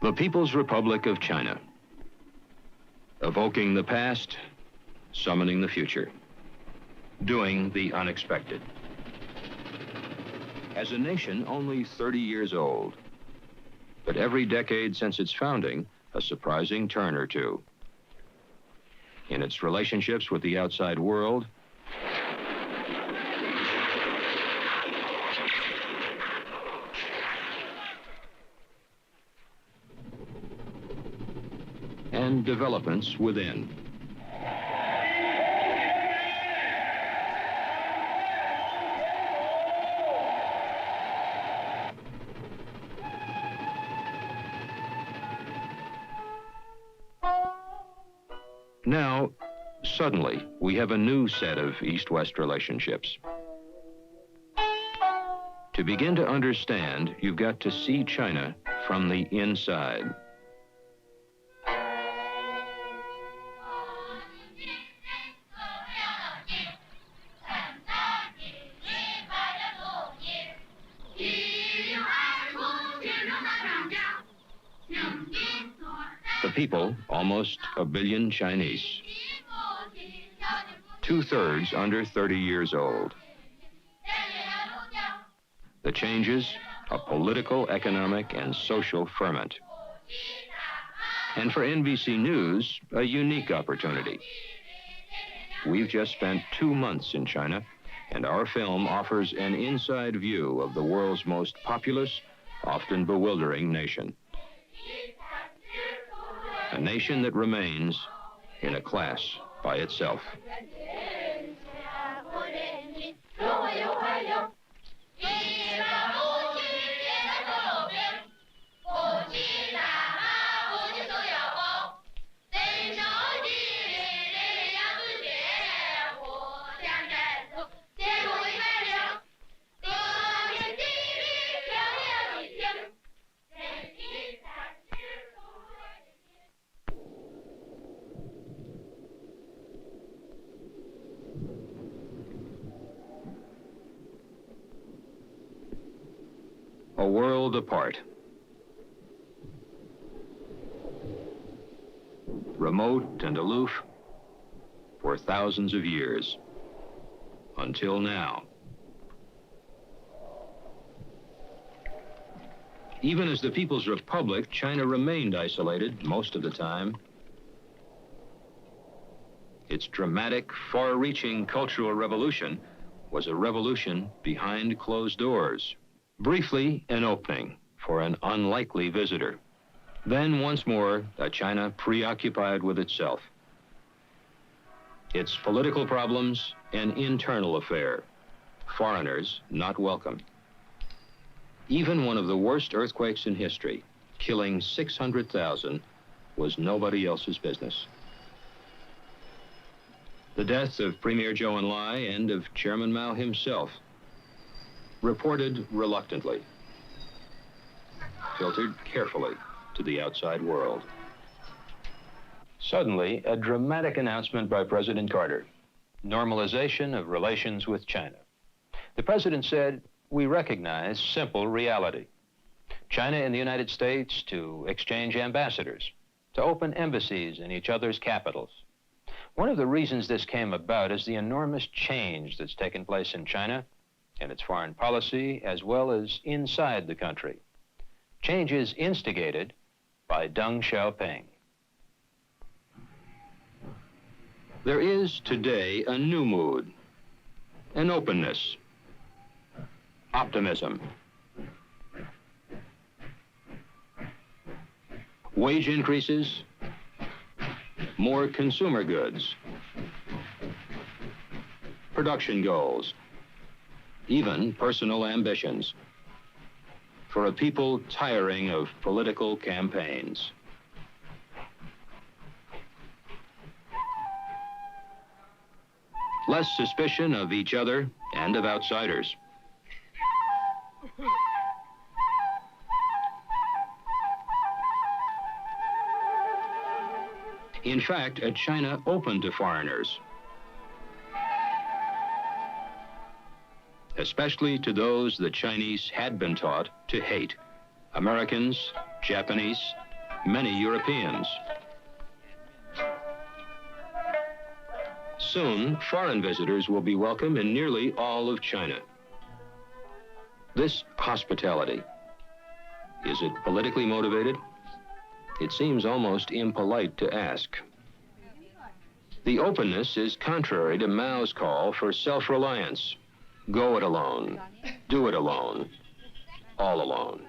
The People's Republic of China, evoking the past, summoning the future, doing the unexpected. As a nation only 30 years old, but every decade since its founding, a surprising turn or two. In its relationships with the outside world, and developments within. Now, suddenly, we have a new set of East-West relationships. To begin to understand, you've got to see China from the inside. The people, almost a billion Chinese. 2/3 under 30 years old. The changes, a political, economic, and social ferment. And for NBC News, a unique opportunity. We've just spent 2 months in China, and our film offers an inside view of the world's most populous, often bewildering nation. A nation that remains in a class by itself. A world apart. Remote and aloof for thousands of years. Until now. Even as the People's Republic, China remained isolated most of the time. Its dramatic, far-reaching cultural revolution was a revolution behind closed doors. Briefly, an opening for an unlikely visitor. Then, once more, a China preoccupied with itself. Its political problems, an internal affair. Foreigners not welcome. Even one of the worst earthquakes in history, killing 600,000, was nobody else's business. The death of Premier Zhou Enlai and of Chairman Mao himself, reported reluctantly, filtered carefully to the outside world. Suddenly, a dramatic announcement by President Carter. Normalization of relations with China. The president said, "We recognize simple reality. China and the United States to exchange ambassadors, to open embassies in each other's capitals. One of the reasons this came about is the enormous change that's taken place in China, in its foreign policy, as well as inside the country. Changes instigated by Deng Xiaoping." There is today a new mood, an openness, optimism. Wage increases, more consumer goods, production goals, even personal ambitions, for a people tiring of political campaigns. Less suspicion of each other and of outsiders. In fact, a China open to foreigners, especially to those the Chinese had been taught to hate: Americans, Japanese, many Europeans. Soon, foreign visitors will be welcome in nearly all of China. This hospitality, is it politically motivated? It seems almost impolite to ask. The openness is contrary to Mao's call for self-reliance. Go it alone, do it alone, all alone.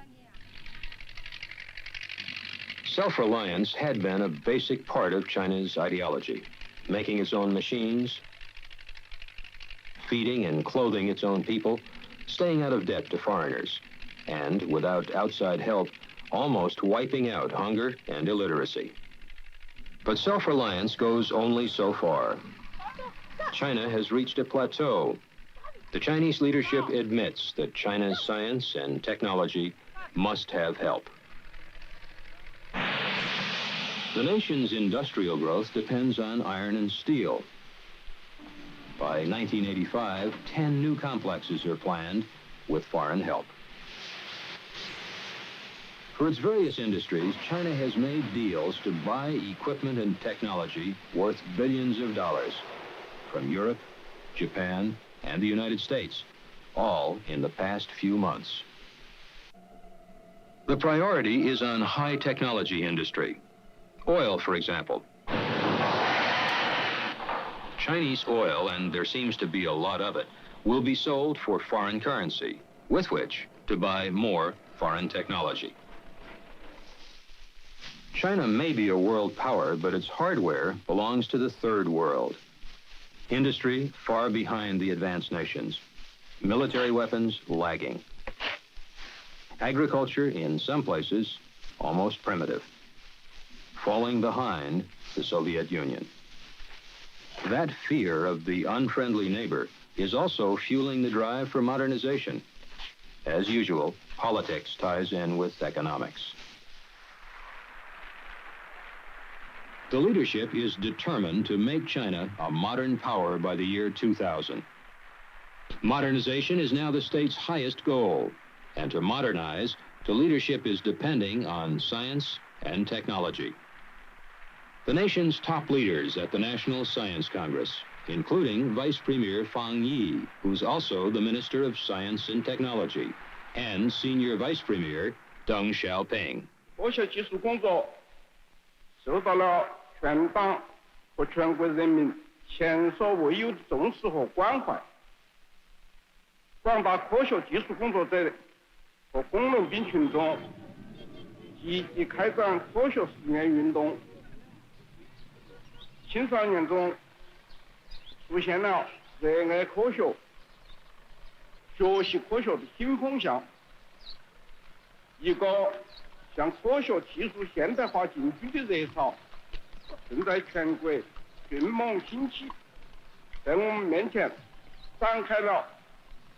Self-reliance had been a basic part of China's ideology, making its own machines, feeding and clothing its own people, staying out of debt to foreigners, and without outside help, almost wiping out hunger and illiteracy. But self-reliance goes only so far. China has reached a plateau. The Chinese leadership admits that China's science and technology must have help. The nation's industrial growth depends on iron and steel. By 1985, 10 new complexes are planned with foreign help. For its various industries, China has made deals to buy equipment and technology worth billions of dollars from Europe, Japan, and the United States, all in the past few months. The priority is on high technology industry. Oil, for example. Chinese oil, and there seems to be a lot of it, will be sold for foreign currency, with which to buy more foreign technology. China may be a world power, but its hardware belongs to the third world. Industry far behind the advanced nations. Military weapons lagging. Agriculture, in some places, almost primitive. Falling behind the Soviet Union. That fear of the unfriendly neighbor is also fueling the drive for modernization. As usual, politics ties in with economics. The leadership is determined to make China a modern power by the year 2000. Modernization is now the state's highest goal, and to modernize, the leadership is depending on science and technology. The nation's top leaders at the National Science Congress, including Vice Premier Fang Yi, who's also the Minister of Science and Technology, and Senior Vice Premier Deng Xiaoping. 受到了全党和全国人民前所未有的重视和关怀。广大科学技术工作者和工农兵群众积极开展科学实验运动，青少年中出现了热爱科学、学习科学的新风向，一个向科学技术现代化进军的热潮正在全国迅猛兴起，在我们面前展开了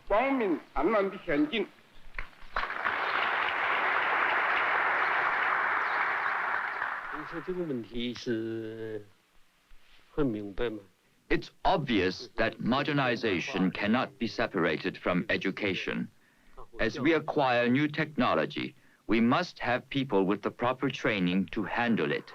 光明灿烂的前景。你说这个问题是很明白吗？ It's obvious that modernization cannot be separated from education. As we acquire new technology, we must have people with the proper training to handle it.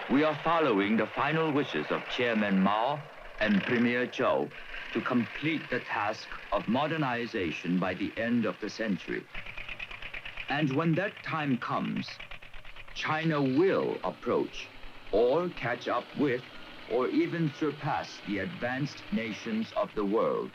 We are following the final wishes of Chairman Mao and Premier Zhou to complete the task of modernization by the end of the century. And when that time comes, China will approach or catch up with or even surpass the advanced nations of the world.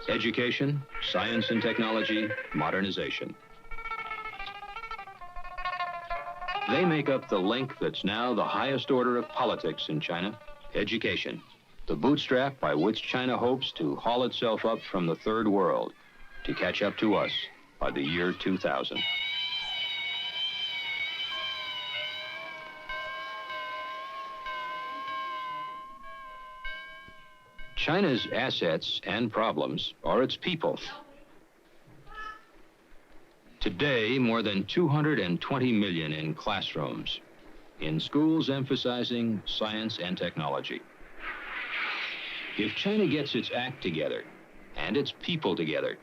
Education, science and technology, modernization. They make up the link that's now the highest order of politics in China, education. The bootstrap by which China hopes to haul itself up from the third world to catch up to us by the year 2000. China's assets and problems are its people. Today, more than 220 million in classrooms, in schools emphasizing science and technology. If China gets its act together and its people together,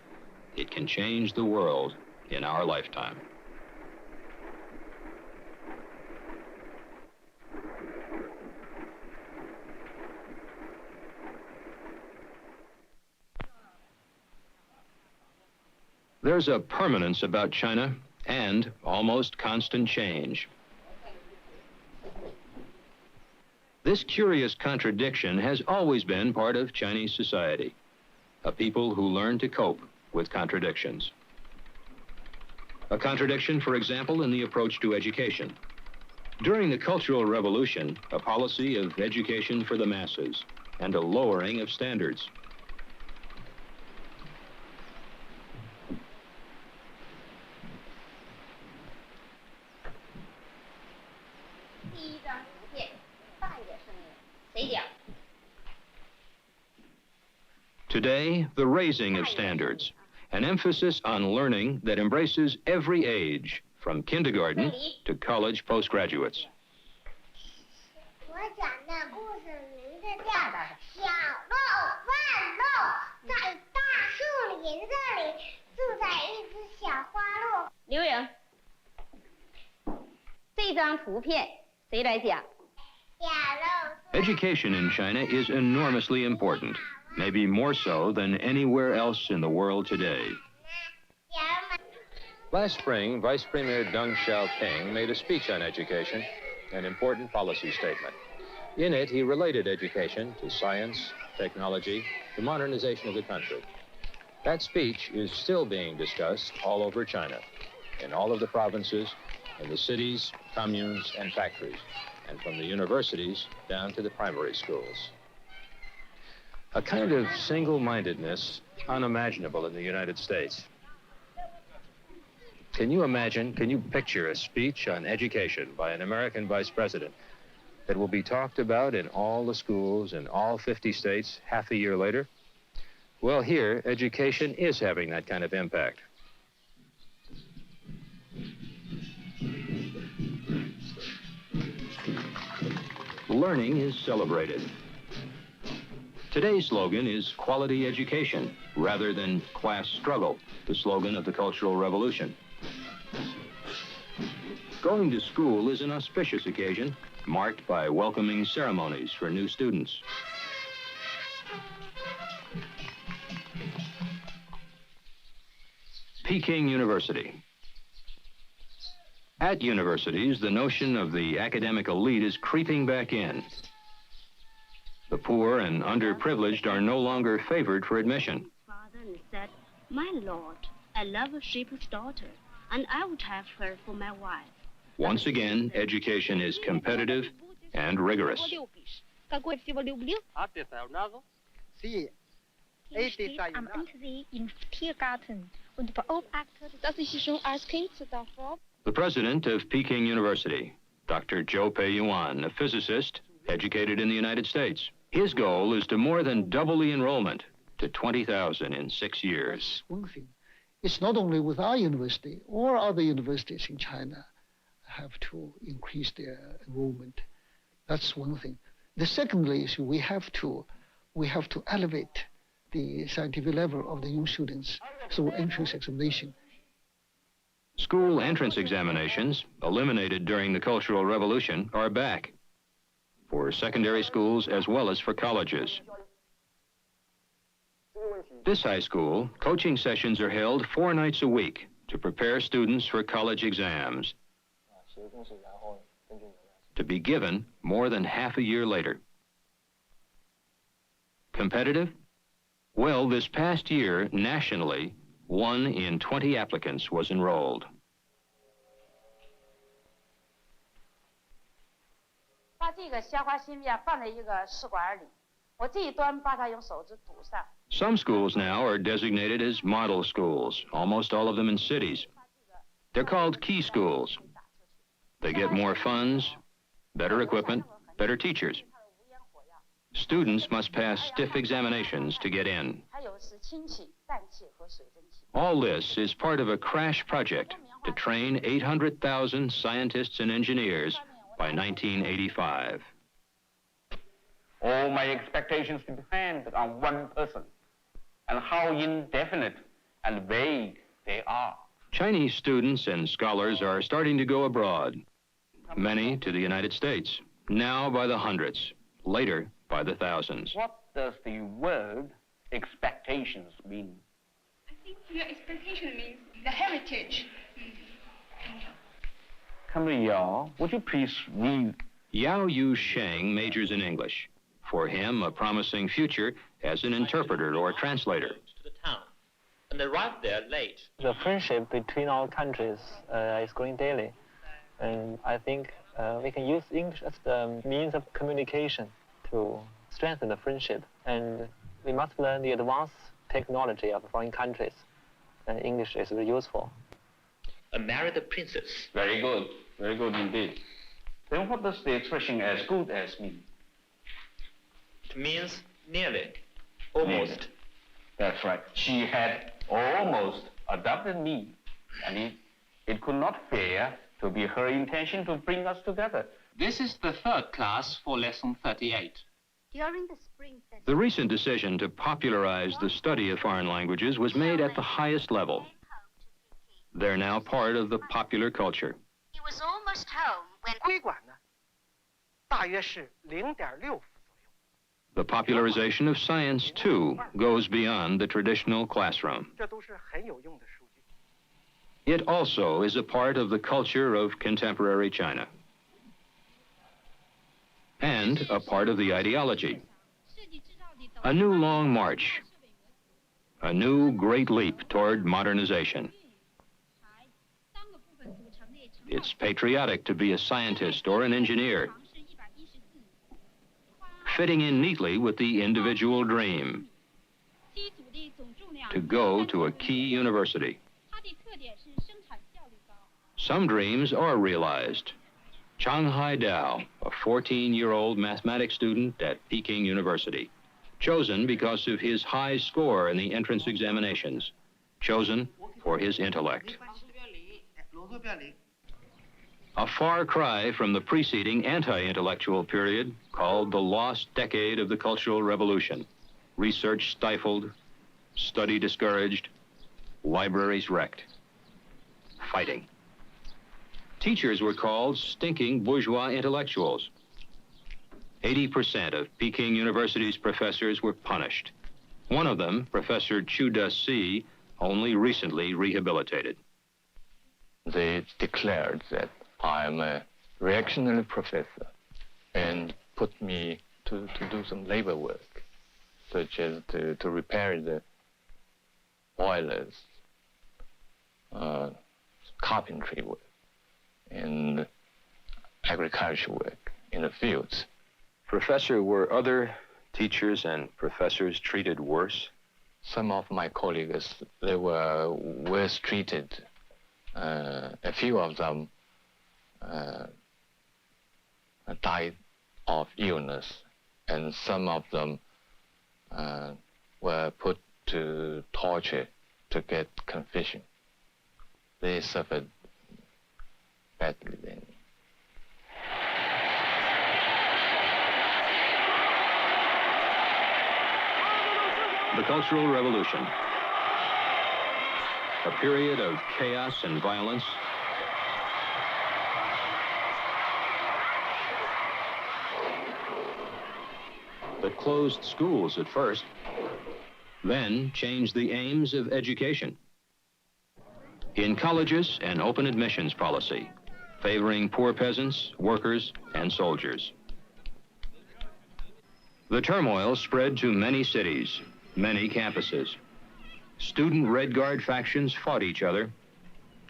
it can change the world in our lifetime. There's a permanence about China and almost constant change. This curious contradiction has always been part of Chinese society, a people who learn to cope with contradictions. A contradiction, for example, in the approach to education. During the Cultural Revolution, a policy of education for the masses and a lowering of standards. Today, the raising of standards, an emphasis on learning that embraces every age, from kindergarten to college postgraduates. Education in China is enormously important, maybe more so than anywhere else in the world today. Last spring, Vice Premier Deng Xiaoping made a speech on education, an important policy statement. In it, he related education to science, technology, the modernization of the country. That speech is still being discussed all over China, in all of the provinces, in the cities, communes, and factories, and from the universities down to the primary schools. A kind of single-mindedness unimaginable in the United States. Can you picture a speech on education by an American vice president that will be talked about in all the schools in all 50 states half a year later? Well, here, education is having that kind of impact. Learning is celebrated. Today's slogan is quality education rather than class struggle, the slogan of the Cultural Revolution. Going to school is an auspicious occasion, marked by welcoming ceremonies for new students. Peking University. At universities, the notion of the academic elite is creeping back in. The poor and underprivileged are no longer favored for admission. Father said, "My lord, I love a shepherd's daughter, and I would have her for my wife." Once again, education is competitive and rigorous. Am Interview in Tiergarten und beobachtet, dass ich schon als Kind davor. The president of Peking University, Dr. Zhou Peiyuan, a physicist educated in the United States. His goal is to more than double the enrollment to 20,000 in 6 years. One thing, it's not only with our university, all other universities in China have to increase their enrollment. That's one thing. The secondly is we have to elevate the scientific level of the young students through entrance examination. School entrance examinations, eliminated during the Cultural Revolution, are back for secondary schools as well as for colleges. This high school, coaching sessions are held 4 nights a week to prepare students for college exams, to be given more than half a year later. Competitive? Well, this past year, nationally, 1 in 20 applicants was enrolled. Some schools now are designated as model schools, almost all of them in cities. They're called key schools. They get more funds, better equipment, better teachers. Students must pass stiff examinations to get in. All this is part of a crash project to train 800,000 scientists and engineers by 1985. All my expectations depend on one person and how indefinite and vague they are. Chinese students and scholars are starting to go abroad, many to the United States, now by the hundreds, later by the thousands. What does the word expectations mean? I think your expectation means the heritage. Comrade Yao, would you please read? Yao Yu Sheng majors in English. For him, a promising future as an interpreter or translator. To the town and arrived there late. The friendship between our countries is growing daily. And I think we can use English as the means of communication to strengthen the friendship. And we must learn the advanced technology of foreign countries. And English is very useful. A married princess. Very good indeed. Then what does the expression as good as mean? It means nearly, almost. That's right. She had almost adopted me, and it could not fail to be her intention to bring us together. This is the third class for lesson 38. During the spring festival, The recent decision to popularize the study of foreign languages was made at the highest level. They're now part of the popular culture. he was almost home when 规管呢，大约是0.6。 The popularization of science, too, goes beyond the traditional classroom. 这都是很有用的数据。 It also is a part of the culture of contemporary China. And a part of the ideology. A new long march. A new great leap toward modernization. It's patriotic to be a scientist or an engineer, fitting in neatly with the individual dream to go to a key university. Some dreams are realized. Chang Haidao, a 14-year-old mathematics student at Peking University, chosen because of his high score in the entrance examinations, chosen for his intellect. A far cry from the preceding anti-intellectual period called the lost decade of the Cultural Revolution. Research stifled, study discouraged, libraries wrecked. Fighting. Teachers were called stinking bourgeois intellectuals. 80% of Peking University's professors were punished. One of them, Professor Chu Da-si, only recently rehabilitated. They declared that I'm a reactionary professor and put me to do some labor work, such as to repair the boilers, carpentry work, and agriculture work in the fields. Professor, were other teachers and professors treated worse? Some of my colleagues, they were worse treated. A few of them died of illness, and some of them were put to torture to get confession. They suffered badly then. The Cultural Revolution. A period of chaos and violence. That closed schools at first, then changed the aims of education. In colleges, an open admissions policy, favoring poor peasants, workers, and soldiers. The turmoil spread to many cities, many campuses. Student Red Guard factions fought each other,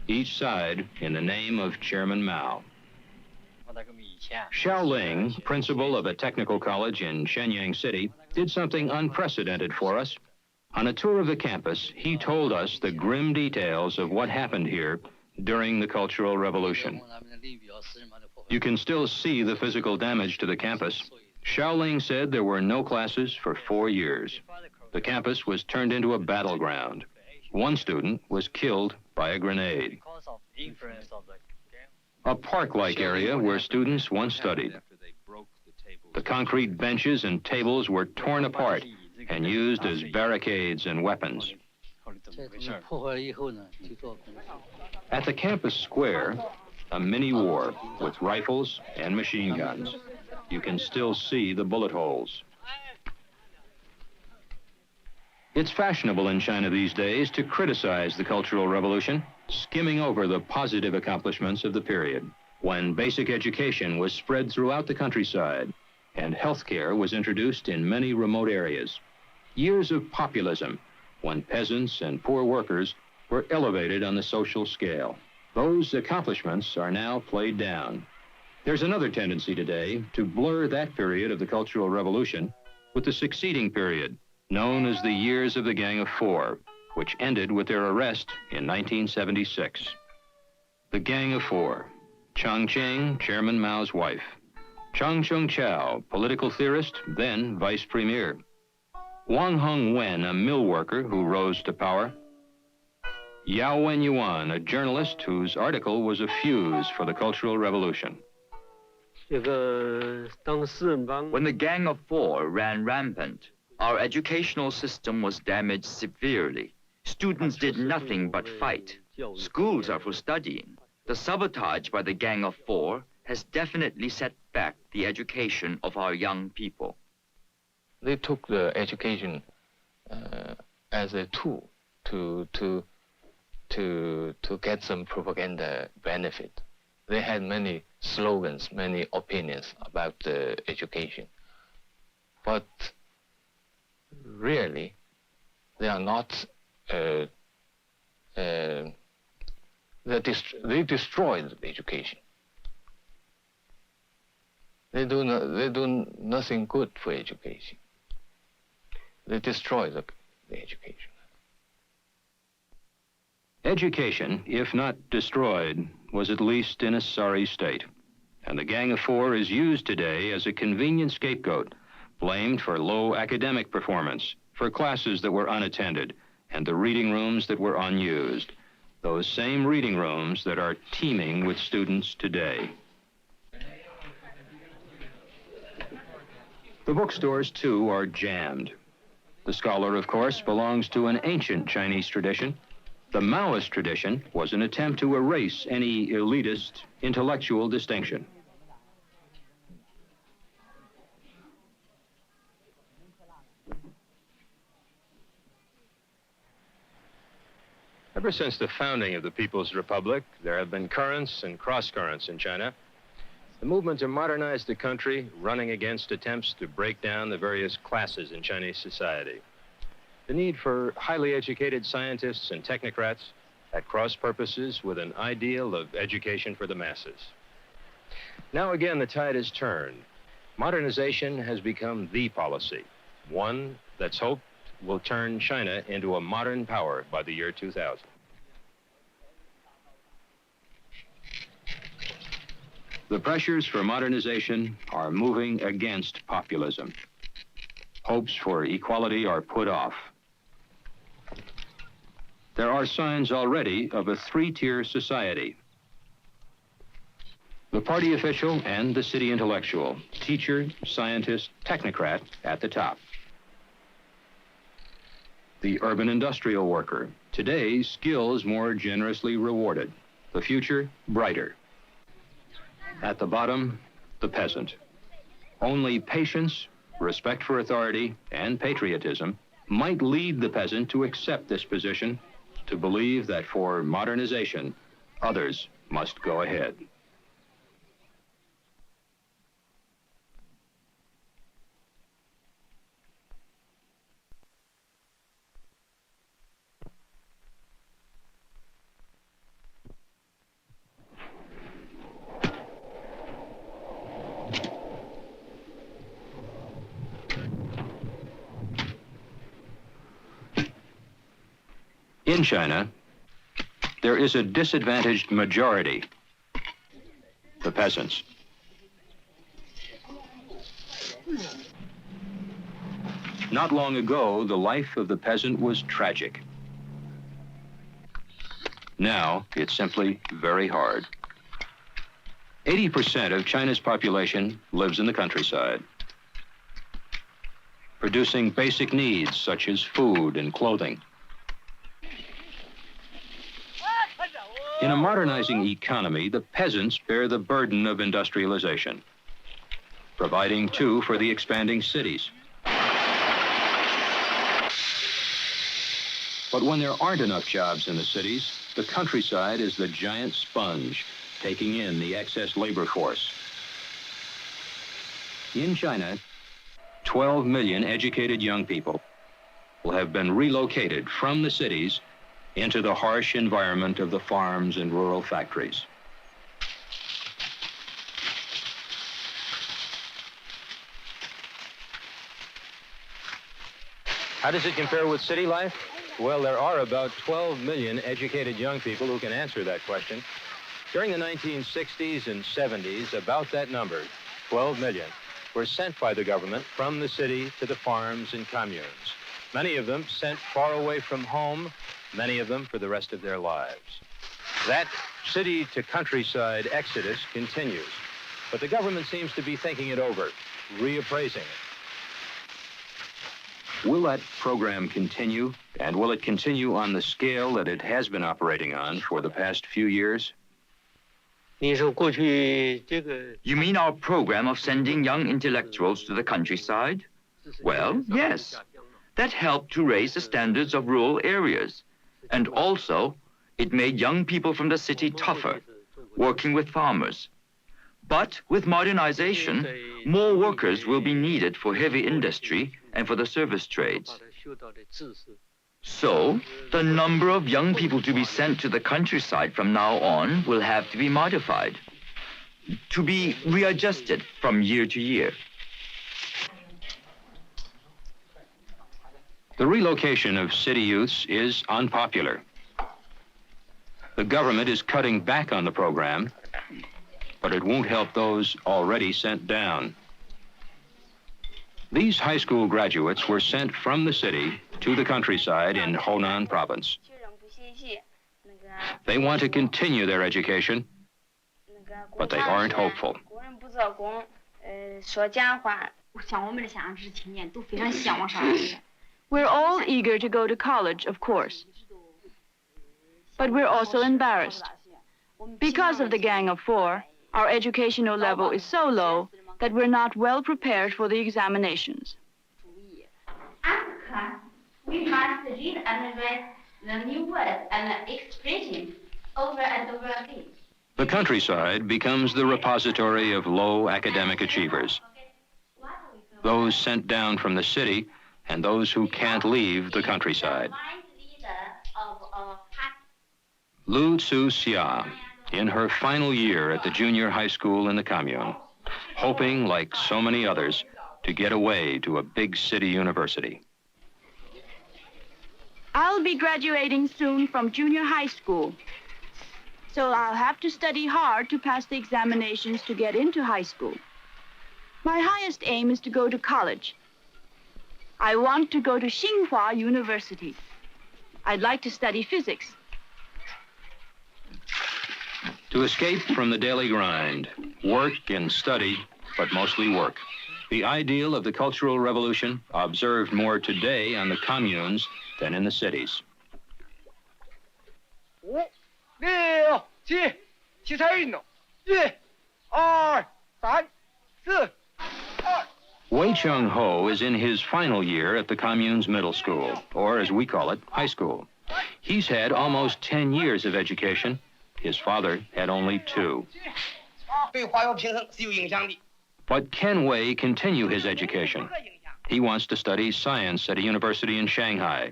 each side in the name of Chairman Mao. Xiao Ling, principal of a technical college in Shenyang City, did something unprecedented for us. On a tour of the campus, he told us the grim details of what happened here during the Cultural Revolution. You can still see the physical damage to the campus. Xiao Ling said there were no classes for 4 years. The campus was turned into a battleground. One student was killed by a grenade. a park-like area where students once studied. The concrete benches and tables were torn apart and used as barricades and weapons. At the campus square, a mini-war with rifles and machine guns. You can still see the bullet holes. It's fashionable in China these days to criticize the Cultural Revolution, skimming over the positive accomplishments of the period, when basic education was spread throughout the countryside and healthcare was introduced in many remote areas. Years of populism, when peasants and poor workers were elevated on the social scale. Those accomplishments are now played down. There's another tendency today to blur that period of the Cultural Revolution with the succeeding period, known as the years of the Gang of Four, which ended with their arrest in 1976. The Gang of Four: Chang Cheng, Chairman Mao's wife; Chang Chung-chao, political theorist, then vice premier; Wang Heng-wen, a mill worker who rose to power; Yao Wen-yuan, a journalist whose article was a fuse for the Cultural Revolution. When the Gang of Four ran rampant, our educational system was damaged severely. Students did nothing but fight. Schools are for studying. The sabotage by the Gang of Four has definitely set back the education of our young people. They took the education as a tool to get some propaganda benefit. They had many slogans, many opinions about the education. But really, they are not, they destroyed the education. They do nothing good for education. They destroy the education. Education, if not destroyed, was at least in a sorry state. And the Gang of Four is used today as a convenient scapegoat, blamed for low academic performance, for classes that were unattended, and the reading rooms that were unused. Those same reading rooms that are teeming with students today. The bookstores, too, are jammed. The scholar, of course, belongs to an ancient Chinese tradition. The Maoist tradition was an attempt to erase any elitist intellectual distinction. Ever since the founding of the People's Republic, there have been currents and cross-currents in China. The movement to modernize the country, running against attempts to break down the various classes in Chinese society. The need for highly educated scientists and technocrats at cross purposes with an ideal of education for the masses. Now again, the tide has turned. Modernization has become the policy, one that's hoped will turn China into a modern power by the year 2000. The pressures for modernization are moving against populism. Hopes for equality are put off. There are signs already of a three-tier society. The party official and the city intellectual, teacher, scientist, technocrat at the top. The urban industrial worker, today skills more generously rewarded, the future brighter. At the bottom, the peasant. Only patience, respect for authority, and patriotism might lead the peasant to accept this position, to believe that for modernization, others must go ahead. In China, there is a disadvantaged majority, the peasants. Not long ago, the life of the peasant was tragic. Now, it's simply very hard. 80% of China's population lives in the countryside, producing basic needs such as food and clothing. In a modernizing economy, the peasants bear the burden of industrialization, providing too for the expanding cities. But when there aren't enough jobs in the cities, the countryside is the giant sponge, taking in the excess labor force. In China, 12 million educated young people will have been relocated from the cities into the harsh environment of the farms and rural factories. How does it compare with city life? Well, there are about 12 million educated young people who can answer that question. During the 1960s and 70s, about that number, 12 million, were sent by the government from the city to the farms and communes. Many of them sent far away from home, many of them for the rest of their lives. That city to countryside exodus continues, but the government seems to be thinking it over, reappraising it. Will that program continue, and will it continue on the scale that it has been operating on for the past few years? You mean our program of sending young intellectuals to the countryside? Well, yes. That helped to raise the standards of rural areas. And also, it made young people from the city tougher, working with farmers. But with modernization, more workers will be needed for heavy industry and for the service trades. So, the number of young people to be sent to the countryside from now on will have to be modified, to be readjusted from year to year. The relocation of city youths is unpopular. The government is cutting back on the program, but it won't help those already sent down. These high school graduates were sent from the city to the countryside in Honan province. They want to continue their education, but they aren't hopeful. We're all eager to go to college, of course. But we're also embarrassed. Because of the Gang of Four, our educational level is so low that we're not well prepared for the examinations. We must read and write the new words and expressions over and over again. The countryside becomes the repository of low academic achievers, those sent down from the city and those who can't leave the countryside. Lu Tzu Xia, in her final year at the junior high school in the commune, hoping, like so many others, to get away to a big city university. I'll be graduating soon from junior high school, so I'll have to study hard to pass the examinations to get into high school. My highest aim is to go to college. I want to go to Tsinghua University. I'd like to study physics. To escape from the daily grind, work and study, but mostly work. The ideal of the Cultural Revolution observed more today on the communes than in the cities. 5、6、7，体彩运动，1、2、3、4、2。 Wei Chung-ho is in his final year at the commune's middle school, or as we call it, high school. He's had almost 10 years of education. His father had only 2. 对华友平衡是有影响的。 But can Wei continue his education? He wants to study science at a university in Shanghai.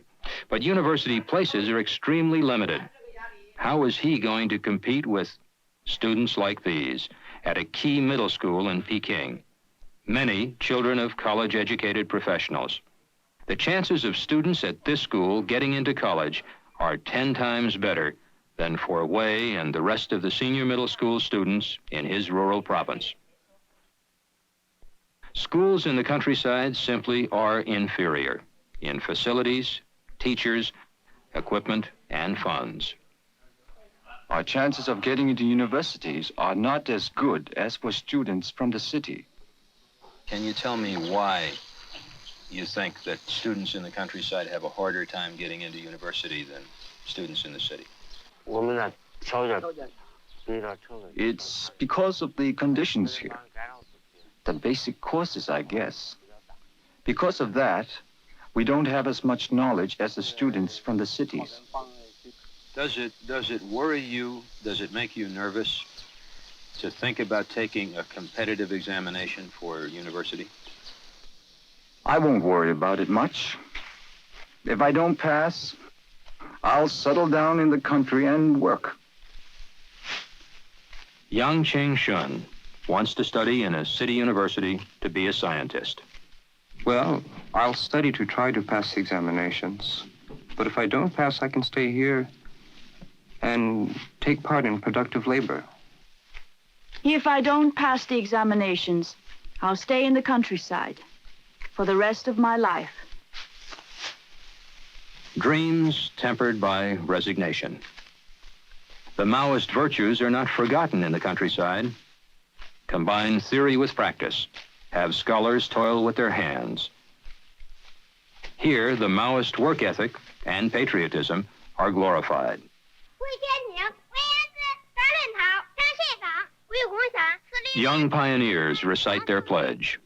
But university places are extremely limited. How is he going to compete with students like these at a key middle school in Peking? Many children of college-educated professionals. The chances of students at this school getting into college are 10 times better than for Wei and the rest of the senior middle school students in his rural province. Schools in the countryside simply are inferior in facilities, teachers, equipment, and funds. our chances of getting into universities are not as good as for students from the city. Can you tell me why you think that students in the countryside have a harder time getting into university than students in the city? It's because of the conditions here. The basic courses, I guess. Because of that, we don't have as much knowledge as the students from the cities. Does it worry you? Does it make you nervous to think about taking a competitive examination for university? I won't worry about it much. If I don't pass, I'll settle down in the country and work. Yang Cheng-shun wants to study in a city university to be a scientist. Well, I'll study to try to pass the examinations. But if I don't pass, I can stay here and take part in productive labor. If I don't pass the examinations, I'll stay in the countryside for the rest of my life. Dreams tempered by resignation. The Maoist virtues are not forgotten in the countryside. Combine theory with practice. Have scholars toil with their hands. Here, the Maoist work ethic and patriotism are glorified. Young pioneers recite their pledge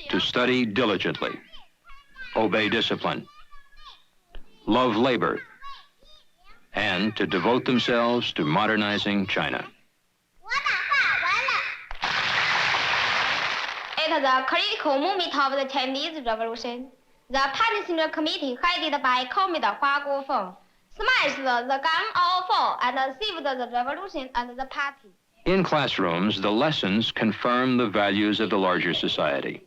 to study diligently, obey discipline, love labor, and to devote themselves to modernizing China. It is a critical moment of the Chinese Revolution. The Parliamentary Committee headed by Commander Hua Guofeng smashed the gun of foe and saved the revolution and the party. In classrooms, the lessons confirm the values of the larger society.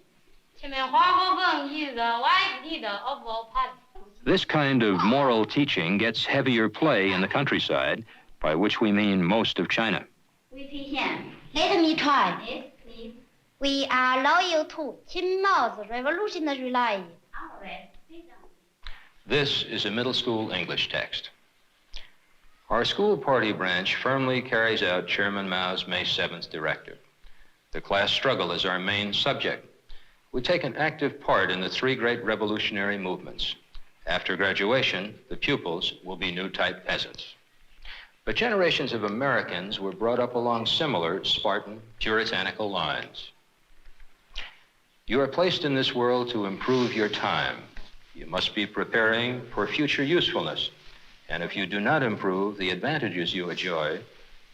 This kind of moral teaching gets heavier play in the countryside, by which we mean most of China. Let me try. We are loyal to Qin Mao's revolutionary line. This is a middle school English text. Our school party branch firmly carries out Chairman Mao's May 7th directive. The class struggle is our main subject. We take an active part in the three great revolutionary movements. After graduation, the pupils will be new type peasants. But generations of Americans were brought up along similar Spartan, puritanical lines. You are placed in this world to improve your time. You must be preparing for future usefulness. And if you do not improve the advantages you enjoy,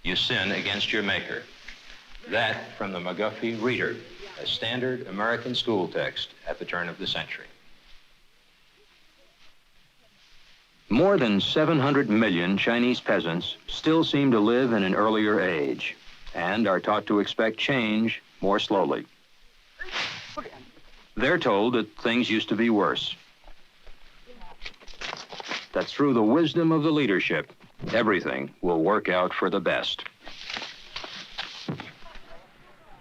you sin against your maker. That from the McGuffey Reader, a standard American school text at the turn of the century. More than 700 million Chinese peasants still seem to live in an earlier age and are taught to expect change more slowly. They're told that things used to be worse. That through the wisdom of the leadership, everything will work out for the best.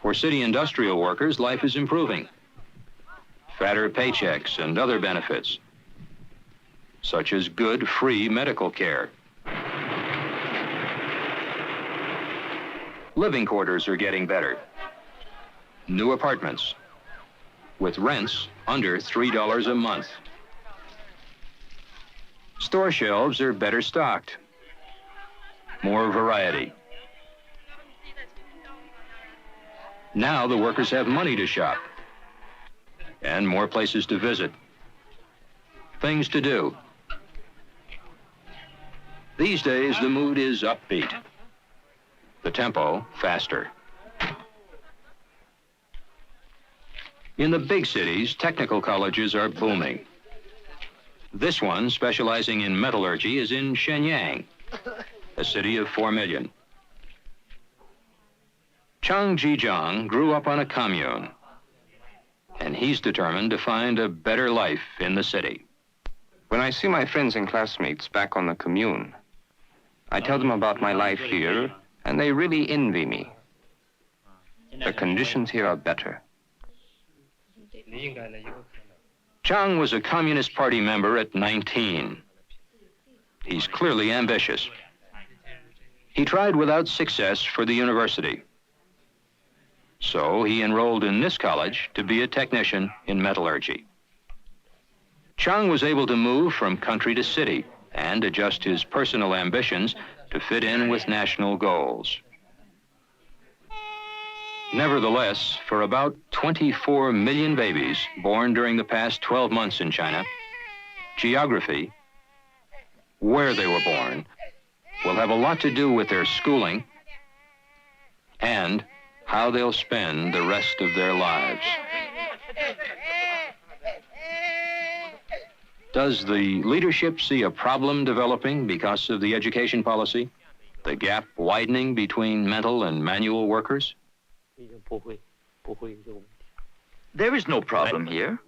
For city industrial workers, life is improving. Fatter paychecks and other benefits, such as good, free medical care. Living quarters are getting better. New apartments with rents under $3 a month. Store shelves are better stocked. More variety. Now the workers have money to shop and more places to visit. Things to do. These days, the mood is upbeat. The tempo faster. In the big cities, technical colleges are booming. This one, specializing in metallurgy, is in Shenyang, a city of 4 million. Chang Zhijiang grew up on a commune, and he's determined to find a better life in the city. When I see my friends and classmates back on the commune, I tell them about my life here, and they really envy me. The conditions here are better. Chang was a Communist Party member at 19. He's clearly ambitious. He tried without success for the university. So he enrolled in this college to be a technician in metallurgy. Chang was able to move from country to city and adjust his personal ambitions to fit in with national goals. Nevertheless, for about 24 million babies born during the past 12 months in China, geography, where they were born, will have a lot to do with their schooling and how they'll spend the rest of their lives. Does the leadership see a problem developing because of the education policy? The gap widening between mental and manual workers? There is no problem here.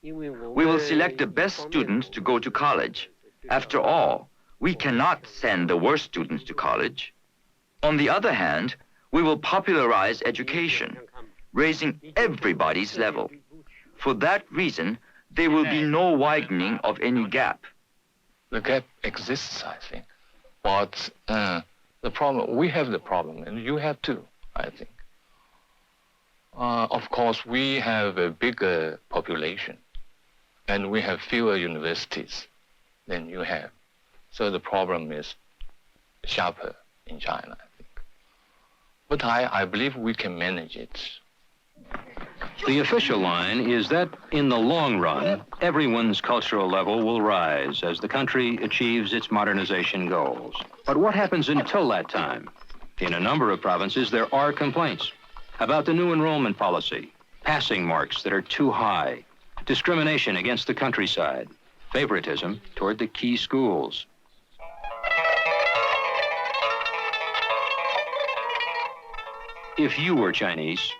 We will select the best students to go to college. After all, we cannot send the worst students to college. On the other hand, we will popularize education, raising everybody's level. For that reason, there will be no widening of any gap. The gap exists, I think. But the problem, we have the problem, and you have too, I think. Of course, we have a bigger population, and we have fewer universities than you have. So the problem is sharper in China, I think. But I believe we can manage it. The official line is that in the long run, everyone's cultural level will rise as the country achieves its modernization goals. But what happens until that time? In a number of provinces, there are complaints about the new enrollment policy, passing marks that are too high, discrimination against the countryside, favoritism toward the key schools. If you were Chinese,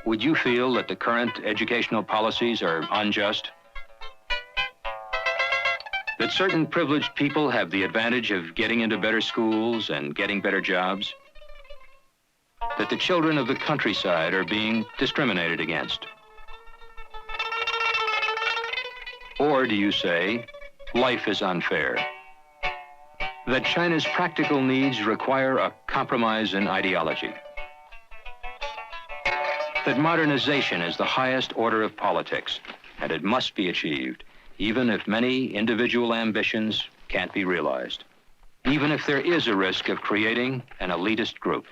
would you feel that the current educational policies are unjust? That certain privileged people have the advantage of getting into better schools and getting better jobs? That the children of the countryside are being discriminated against? Or do you say, life is unfair? That China's practical needs require a compromise in ideology? That modernization is the highest order of politics, and it must be achieved, even if many individual ambitions can't be realized, even if there is a risk of creating an elitist group.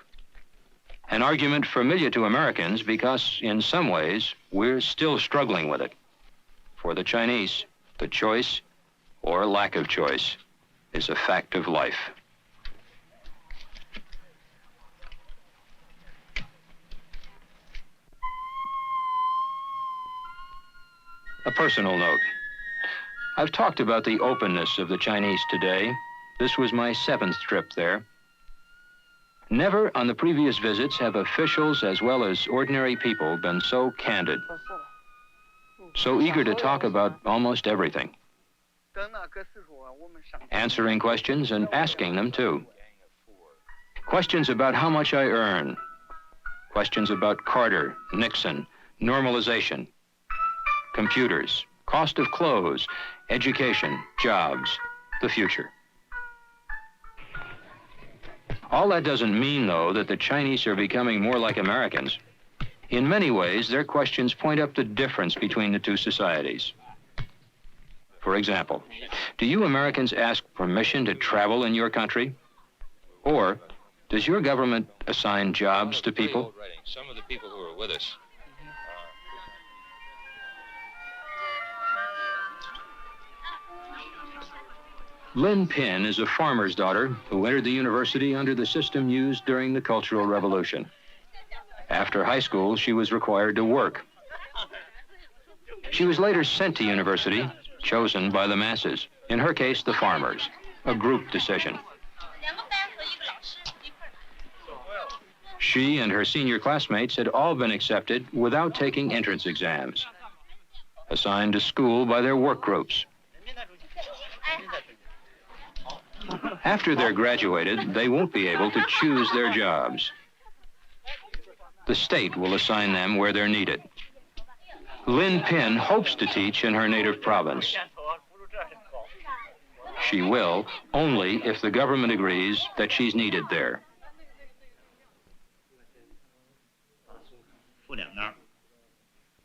An argument familiar to Americans because, in some ways, we're still struggling with it. For the Chinese, the choice, or lack of choice, is a fact of life. A personal note. I've talked about the openness of the Chinese today. This was my 7th trip there. Never on the previous visits have officials as well as ordinary people been so candid, so eager to talk about almost everything. Answering questions and asking them too. Questions about how much I earn. Questions about Carter, Nixon, normalization, computers, cost of clothes, education, jobs, the future. All that doesn't mean, though, that the Chinese are becoming more like Americans. In many ways, their questions point up the difference between the two societies. For example, do you Americans ask permission to travel in your country? Or does your government assign jobs to people? Some of the people who are with us. Lin Pin is a farmer's daughter who entered the university under the system used during the Cultural Revolution. After high school, she was required to work. She was later sent to university, chosen by the masses, in her case, the farmers, a group decision. She and her senior classmates had all been accepted without taking entrance exams, assigned to school by their work groups. After they're graduated, they won't be able to choose their jobs. The state will assign them where they're needed. Lin Pin hopes to teach in her native province. she will only if the government agrees that she's needed there.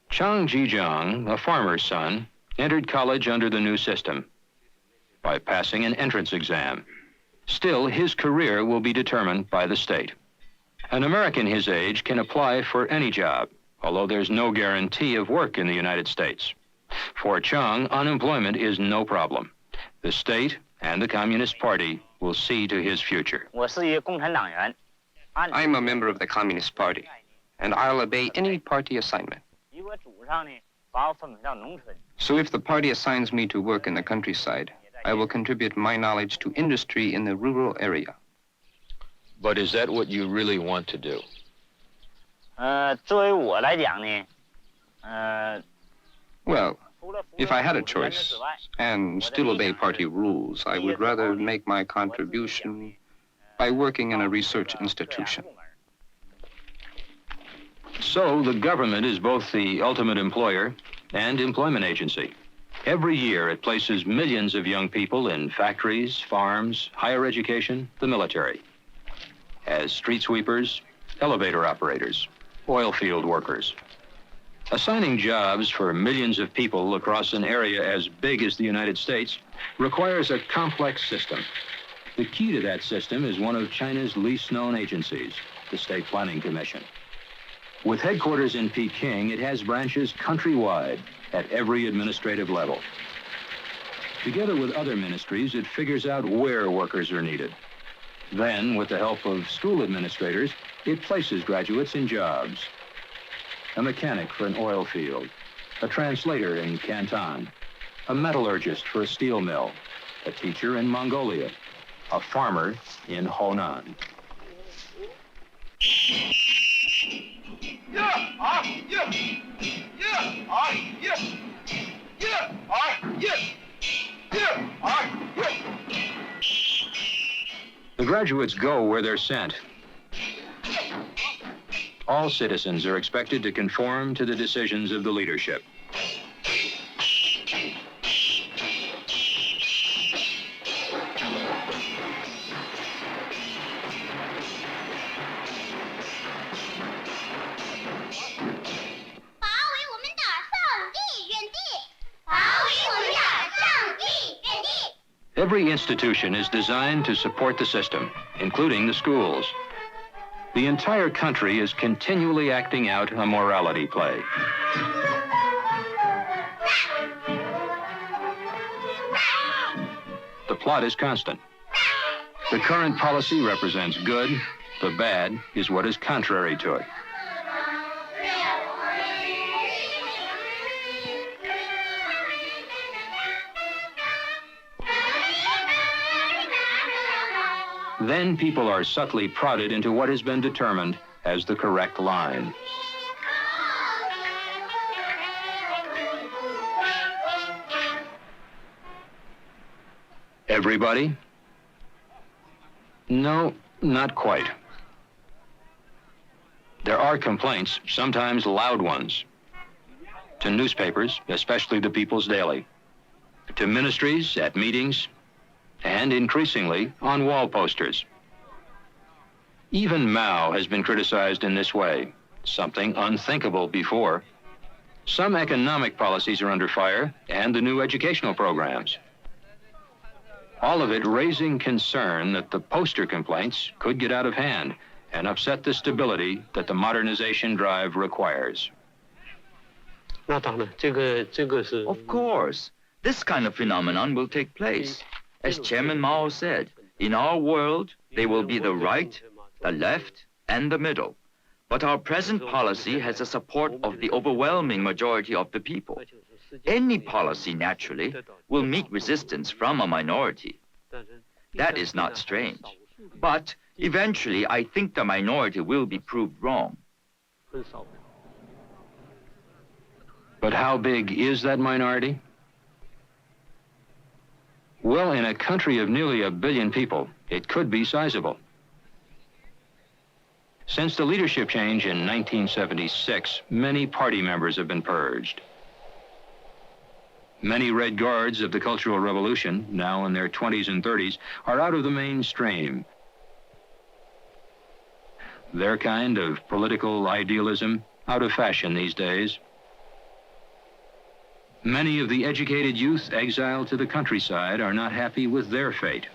Chang Jijiang, a farmer's son, entered college under the new system by passing an entrance exam. Still, his career will be determined by the state. An American his age can apply for any job, although there's no guarantee of work in the United States. For Chang, unemployment is no problem. The state and the Communist Party will see to his future. I'm a member of the Communist Party, and I'll obey any party assignment. So if the party assigns me to work in the countryside, I will contribute my knowledge to industry in the rural area. But is that what you really want to do? Well, if I had a choice and still obey party rules, I would rather make my contribution by working in a research institution. So the government is both the ultimate employer and employment agency. Every year it places millions of young people in factories, farms, higher education, the military, as street sweepers, elevator operators, oil field workers. Assigning jobs for millions of people across an area as big as the United States requires a complex system. The key to that system is one of China's least known agencies, the State Planning Commission. With headquarters in Peking, it has branches countrywide at every administrative level. Together with other ministries, it figures out where workers are needed. Then, with the help of school administrators, it places graduates in jobs. A mechanic for an oil field, a translator in Canton, a metallurgist for a steel mill, a teacher in Mongolia, a farmer in Honan. The graduates go where they're sent. All citizens are expected to conform to the decisions of the leadership. Every institution is designed to support the system, including the schools. The entire country is continually acting out a morality play. The plot is constant. The current policy represents good, the bad is what is contrary to it. Then people are subtly prodded into what has been determined as the correct line. Everybody? No, not quite. There are complaints, sometimes loud ones, to newspapers, especially the People's Daily, to ministries at meetings, and increasingly on wall posters. Even Mao has been criticized in this way, something unthinkable before. Some economic policies are under fire, and the new educational programs. All of it raising concern that the poster complaints could get out of hand and upset the stability that the modernization drive requires. Of course, this kind of phenomenon will take place. As Chairman Mao said, in our world, there will be the right, the left, and the middle. But our present policy has the support of the overwhelming majority of the people. Any policy, naturally, will meet resistance from a minority. That is not strange. But eventually, I think the minority will be proved wrong. But how big is that minority? Well, in a country of nearly 1 billion people, it could be sizable. Since the leadership change in 1976, many party members have been purged. Many Red Guards of the Cultural Revolution, now in their 20s and 30s, are out of the mainstream. Their kind of political idealism, out of fashion these days. Many of the educated youth exiled to the countryside are not happy with their fate.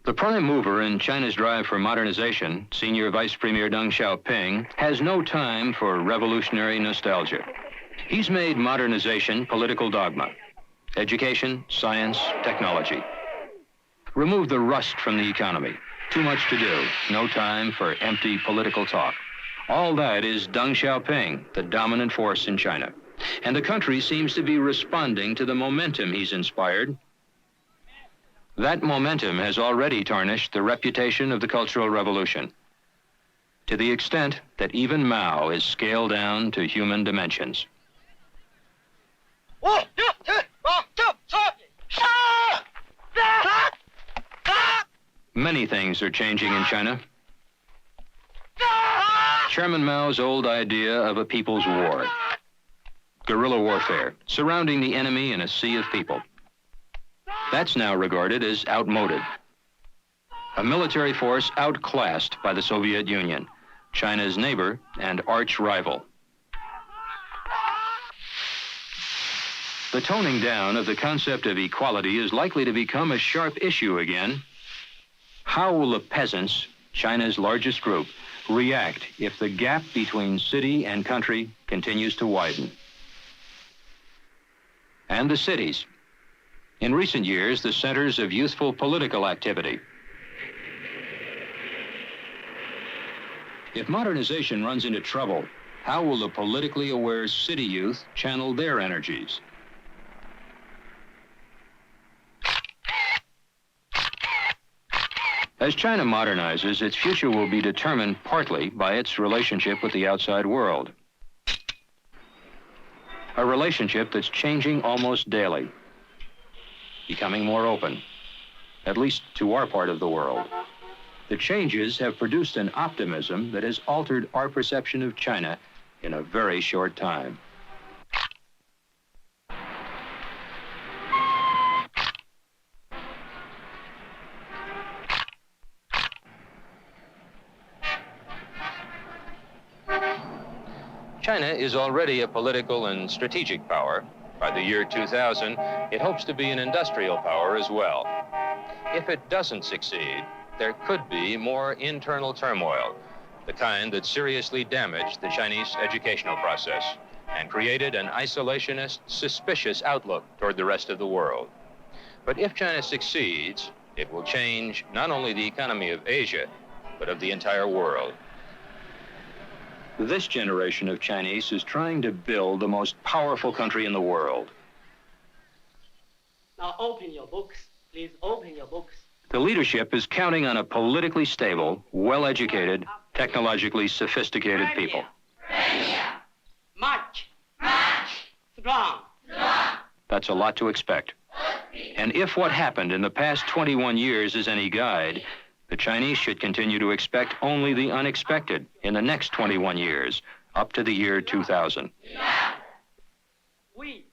The prime mover in China's drive for modernization, Senior Vice Premier Deng Xiaoping, has no time for revolutionary nostalgia. He's made modernization political dogma. Education, science, technology. Remove the rust from the economy. Too much to do. No time for empty political talk. All that is Deng Xiaoping, the dominant force in China. And the country seems to be responding to the momentum he's inspired. That momentum has already tarnished the reputation of the Cultural Revolution, to the extent that even Mao is scaled down to human dimensions. Many things are changing in China. Chairman Mao's old idea of a people's war, guerrilla warfare, surrounding the enemy in a sea of people. That's now regarded as outmoded. A military force outclassed by the Soviet Union, China's neighbor and arch rival. The toning down of the concept of equality is likely to become a sharp issue again. How will the peasants, China's largest group, react if the gap between city and country continues to widen? And the cities. In recent years, the centers of youthful political activity. If modernization runs into trouble, how will the politically aware city youth channel their energies? As China modernizes, its future will be determined partly by its relationship with the outside world. A relationship that's changing almost daily, becoming more open, at least to our part of the world. The changes have produced an optimism that has altered our perception of China in a very short time. China is already a political and strategic power. By the year 2000, it hopes to be an industrial power as well. If it doesn't succeed, there could be more internal turmoil, the kind that seriously damaged the Chinese educational process and created an isolationist, suspicious outlook toward the rest of the world. But if China succeeds, it will change not only the economy of Asia, but of the entire world. This generation of Chinese is trying to build the most powerful country in the world. Now open your books. Please open your books. The leadership is counting on a politically stable, well-educated, technologically sophisticated people. March. Strong. That's a lot to expect. And if what happened in the past 21 years is any guide, the Chinese should continue to expect only the unexpected in the next 21 years, up to the year 2000. We.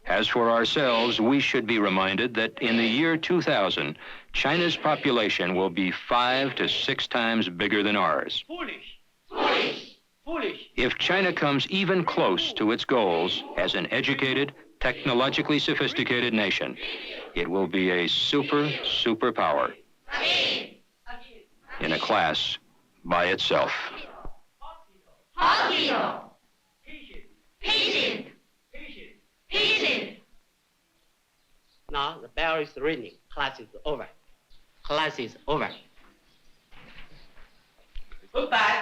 As for ourselves, we should be reminded that in the year 2000, China's population will be 5 to 6 times bigger than ours. Foolish. If China comes even close to its goals as an educated, technologically sophisticated nation, it will be a superpower in a class by itself. Hospital. Patient. Now the bell is ringing. Class is over. Goodbye.